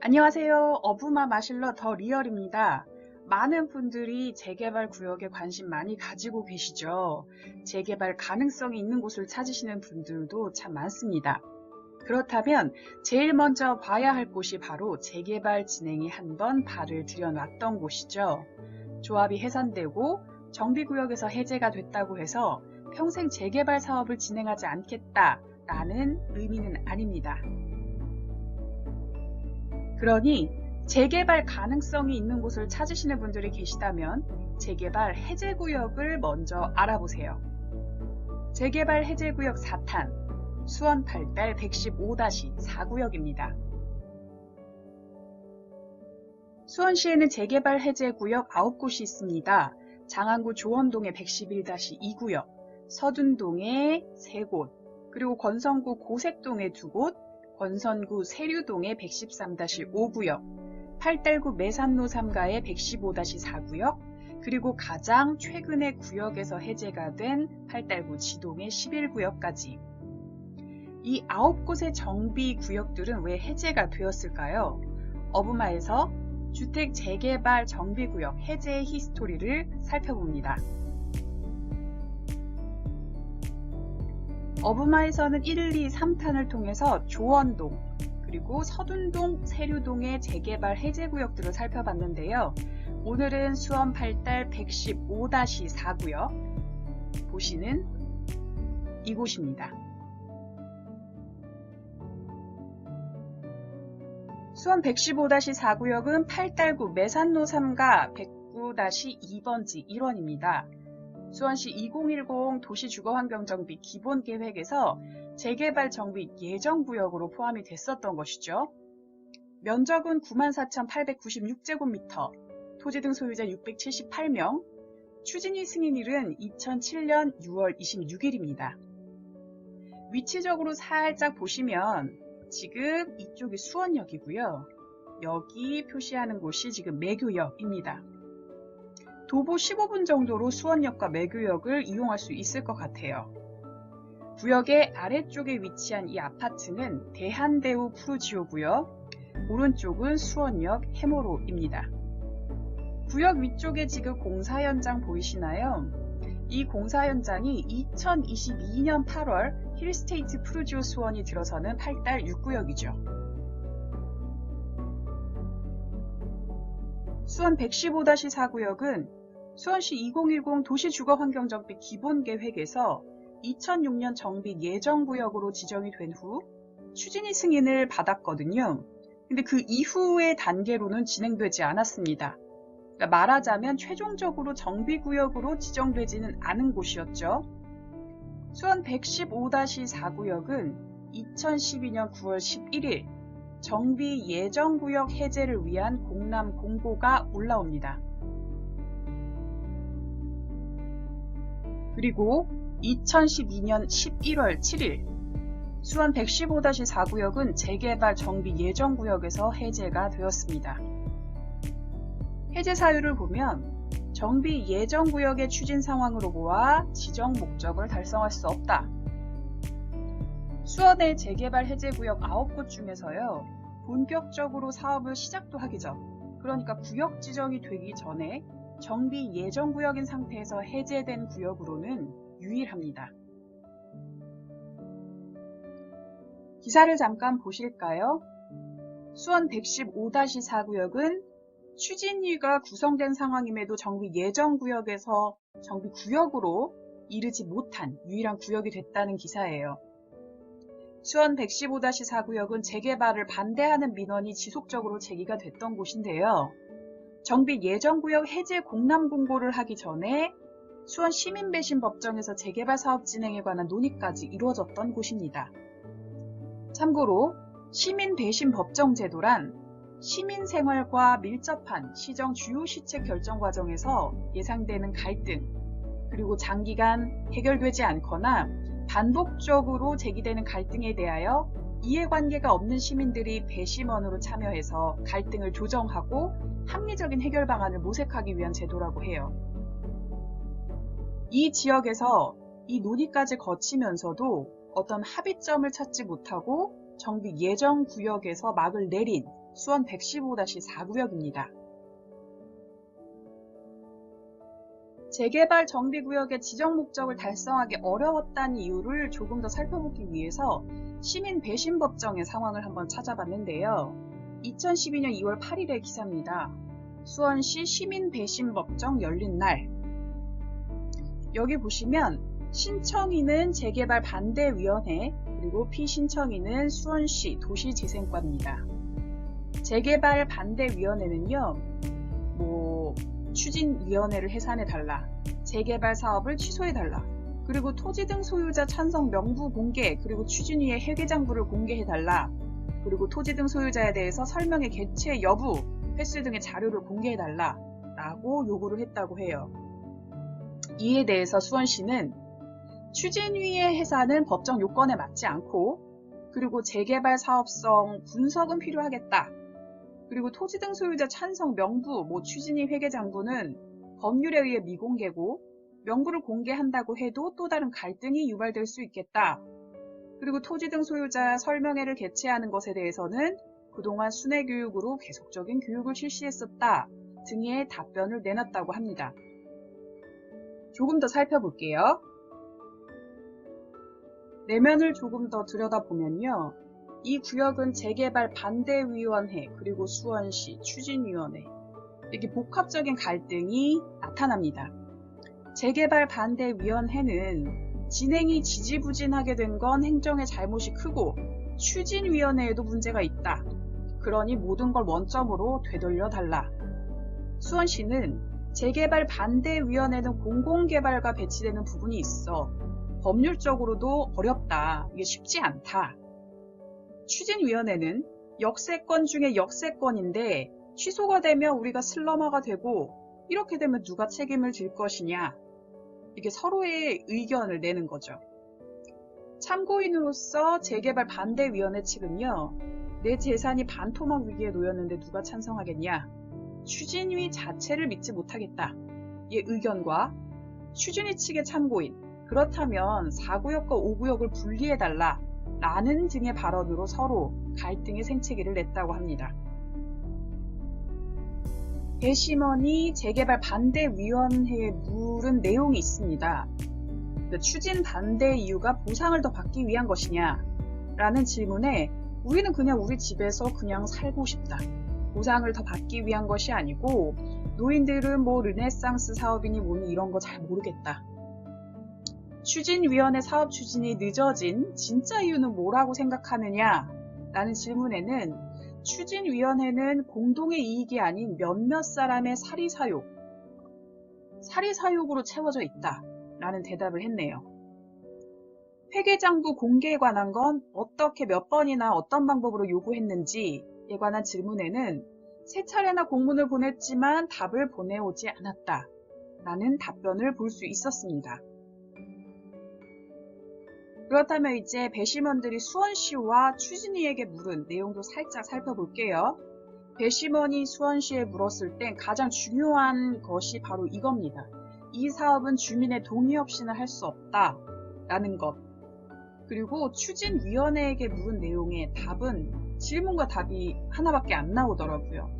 안녕하세요. 어부마 마실러 더 리얼입니다. 많은 분들이 재개발 구역에 관심 많이 가지고 계시죠. 재개발 가능성이 있는 곳을 찾으시는 분들도 참 많습니다. 그렇다면 제일 먼저 봐야 할 곳이 바로 재개발 진행이 한번 발을 들여놨던 곳이죠. 조합이 해산되고 정비구역에서 해제가 됐다고 해서 평생 재개발 사업을 진행하지 않겠다라는 의미는 아닙니다. 그러니 재개발 가능성이 있는 곳을 찾으시는 분들이 계시다면 재개발 해제구역을 먼저 알아보세요. 재개발 해제구역 4탄 수원 8달 115-4구역입니다. 수원시에는 재개발 해제구역 9곳이 있습니다. 장안구 조원동에 111-2구역, 서둔동에 3곳, 그리고 권성구 고색동에 2곳, 권선구 세류동에 113-5구역, 팔달구 매산로 3가에 115-4구역, 그리고 가장 최근에 구역에서 해제가 된 팔달구 지동의 11구역까지. 이 9곳의 정비 구역들은 왜 해제가 되었을까요? 어부마에서 주택 재개발 정비구역 해제의 히스토리를 살펴봅니다. 어부마에서는 1, 2, 3탄을 통해서 조원동, 그리고 서둔동, 세류동의 재개발 해제구역들을 살펴봤는데요. 오늘은 수원 8달 115-4구역 보시는 이곳입니다. 수원 115-4구역은 팔달구 매산로 3가 109-2번지 1원입니다. 수원시 2010 도시주거환경정비 기본계획에서 재개발 정비 예정구역으로 포함이 됐었던 것이죠. 면적은 94,896제곱미터, 토지 등 소유자 678명, 추진위 승인일은 2007년 6월 26일입니다. 위치적으로 살짝 보시면 지금 이쪽이 수원역이고요. 여기 표시하는 곳이 지금 매교역입니다. 도보 15분 정도로 수원역과 매교역을 이용할 수 있을 것 같아요. 구역의 아래쪽에 위치한 이 아파트는 대한대우 푸르지오고요. 오른쪽은 수원역 해모로입니다. 구역 위쪽에 지금 공사 현장 보이시나요? 이 공사 현장이 2022년 8월 힐스테이트 푸르지오 수원이 들어서는 8달 6구역이죠. 수원 115-4구역은 수원시 2010 도시주거환경정비 기본계획에서 2006년 정비 예정구역으로 지정이 된 후 추진위 승인을 받았거든요. 근데 그 이후의 단계로는 진행되지 않았습니다. 그러니까 말하자면 최종적으로 정비구역으로 지정되지는 않은 곳이었죠. 수원 115-4구역은 2012년 9월 11일 정비 예정구역 해제를 위한 공람 공고가 올라옵니다. 그리고 2012년 11월 7일 수원 115-4구역은 재개발 정비 예정구역에서 해제가 되었습니다. 해제 사유를 보면 정비 예정구역의 추진 상황으로 보아 지정 목적을 달성할 수 없다. 수원의 재개발 해제구역 9곳 중에서요. 본격적으로 사업을 시작도 하기 전, 그러니까 구역 지정이 되기 전에 정비 예정구역인 상태에서 해제된 구역으로는 유일합니다. 기사를 잠깐 보실까요? 수원 115-4구역은 추진위가 구성된 상황임에도 정비 예정구역에서 정비구역으로 이르지 못한 유일한 구역이 됐다는 기사예요. 수원 115-4구역은 재개발을 반대하는 민원이 지속적으로 제기가 됐던 곳인데요. 정비 예정구역 해제 공람 공고를 하기 전에 수원 시민배심법정에서 재개발 사업 진행에 관한 논의까지 이루어졌던 곳입니다. 참고로 시민배심법정 제도란 시민생활과 밀접한 시정 주요 시책 결정 과정에서 예상되는 갈등, 그리고 장기간 해결되지 않거나 반복적으로 제기되는 갈등에 대하여 이해관계가 없는 시민들이 배심원으로 참여해서 갈등을 조정하고 합리적인 해결 방안을 모색하기 위한 제도라고 해요. 이 지역에서 이 논의까지 거치면서도 어떤 합의점을 찾지 못하고 정비 예정 구역에서 막을 내린 수원 115-4구역입니다. 재개발 정비구역의 지정 목적을 달성하기 어려웠다는 이유를 조금 더 살펴보기 위해서 시민 배심 법정의 상황을 한번 찾아봤는데요. 2012년 2월 8일의 기사입니다. 수원시 시민 배심 법정 열린 날. 여기 보시면 신청인은 재개발 반대위원회, 그리고 피신청인은 수원시 도시재생과입니다. 재개발 반대위원회는요, 추진위원회를 해산해달라, 재개발 사업을 취소해달라, 그리고 토지 등 소유자 찬성 명부 공개, 그리고 추진위의 회계장부를 공개해달라, 그리고 토지 등 소유자에 대해서 설명의 개최 여부, 횟수 등의 자료를 공개해달라 라고 요구를 했다고 해요. 이에 대해서 수원시는 추진위의 해산은 법정 요건에 맞지 않고, 그리고 재개발 사업성 분석은 필요하겠다. 그리고 토지 등 소유자 찬성 명부, 추진위 회계장부는 법률에 의해 미공개고, 명부를 공개한다고 해도 또 다른 갈등이 유발될 수 있겠다. 그리고 토지 등 소유자 설명회를 개최하는 것에 대해서는 그동안 순회교육으로 계속적인 교육을 실시했었다 등의 답변을 내놨다고 합니다. 조금 더 살펴볼게요. 내면을 조금 더 들여다보면요. 이 구역은 재개발 반대위원회, 그리고 수원시 추진위원회, 이렇게 복합적인 갈등이 나타납니다. 재개발 반대위원회는 진행이 지지부진하게 된 건 행정의 잘못이 크고 추진위원회에도 문제가 있다. 그러니 모든 걸 원점으로 되돌려달라. 수원시는 재개발 반대위원회는 공공개발과 배치되는 부분이 있어 법률적으로도 어렵다. 이게 쉽지 않다. 추진위원회는 역세권 중에 역세권인데 취소가 되면 우리가 슬럼화가 되고 이렇게 되면 누가 책임을 질 것이냐. 이게 서로의 의견을 내는 거죠. 참고인으로서 재개발 반대위원회 측은요. 내 재산이 반토막 위기에 놓였는데 누가 찬성하겠냐. 추진위 자체를 믿지 못하겠다. 이 의견과 추진위 측의 참고인, 그렇다면 4구역과 5구역을 분리해달라 라는 등의 발언으로 서로 갈등의 생채기를 냈다고 합니다. 배심원이 재개발 반대위원회에 물은 내용이 있습니다. 추진 반대 이유가 보상을 더 받기 위한 것이냐 라는 질문에 우리는 그냥 우리 집에서 그냥 살고 싶다. 보상을 더 받기 위한 것이 아니고 노인들은 르네상스 사업이니 뭐니 이런 거 잘 모르겠다. 추진위원회 사업 추진이 늦어진 진짜 이유는 뭐라고 생각하느냐 라는 질문에는 추진위원회는 공동의 이익이 아닌 몇몇 사람의 사리사욕으로 채워져 있다 라는 대답을 했네요. 회계장부 공개에 관한 건 어떻게 몇 번이나 어떤 방법으로 요구했는지에 관한 질문에는 3차례나 공문을 보냈지만 답을 보내오지 않았다 라는 답변을 볼 수 있었습니다. 그렇다면 이제 배심원들이 수원시와 추진위에게 물은 내용도 살짝 살펴볼게요. 배심원이 수원시에 물었을 땐 가장 중요한 것이 바로 이겁니다. 이 사업은 주민의 동의 없이는 할 수 없다 라는 것. 그리고 추진위원회에게 물은 내용의 답은 질문과 답이 하나밖에 안 나오더라고요.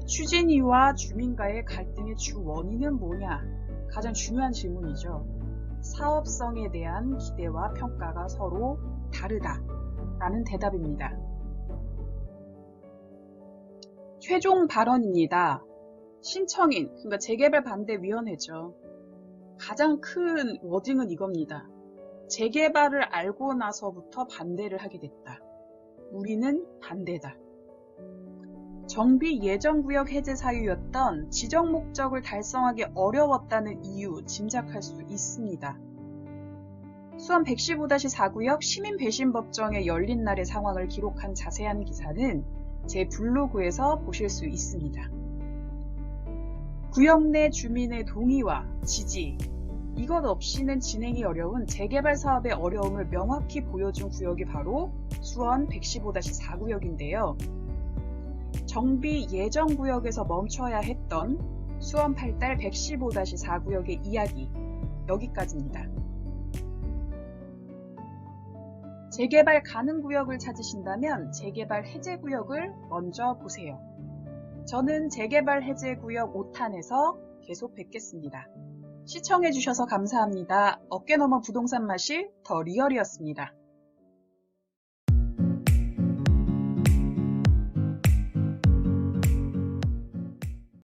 추진위와 주민과의 갈등의 주 원인은 뭐냐? 가장 중요한 질문이죠. 사업성에 대한 기대와 평가가 서로 다르다 라는 대답입니다. 최종 발언입니다. 신청인, 그러니까 재개발 반대위원회죠. 가장 큰 워딩은 이겁니다. 재개발을 알고 나서부터 반대를 하게 됐다. 우리는 반대다. 정비 예정구역 해제 사유였던 지정 목적을 달성하기 어려웠다는 이유 짐작할 수 있습니다. 수원 115-4구역 시민배심법정의 열린 날의 상황을 기록한 자세한 기사는 제 블로그에서 보실 수 있습니다. 구역 내 주민의 동의와 지지, 이것 없이는 진행이 어려운 재개발 사업의 어려움을 명확히 보여준 구역이 바로 수원 115-4구역인데요. 정비 예정구역에서 멈춰야 했던 수원 8달 115-4구역의 이야기, 여기까지입니다. 재개발 가능 구역을 찾으신다면 재개발 해제 구역을 먼저 보세요. 저는 재개발 해제 구역 5탄에서 계속 뵙겠습니다. 시청해주셔서 감사합니다. 어깨너머 부동산 마실 더 리얼이었습니다.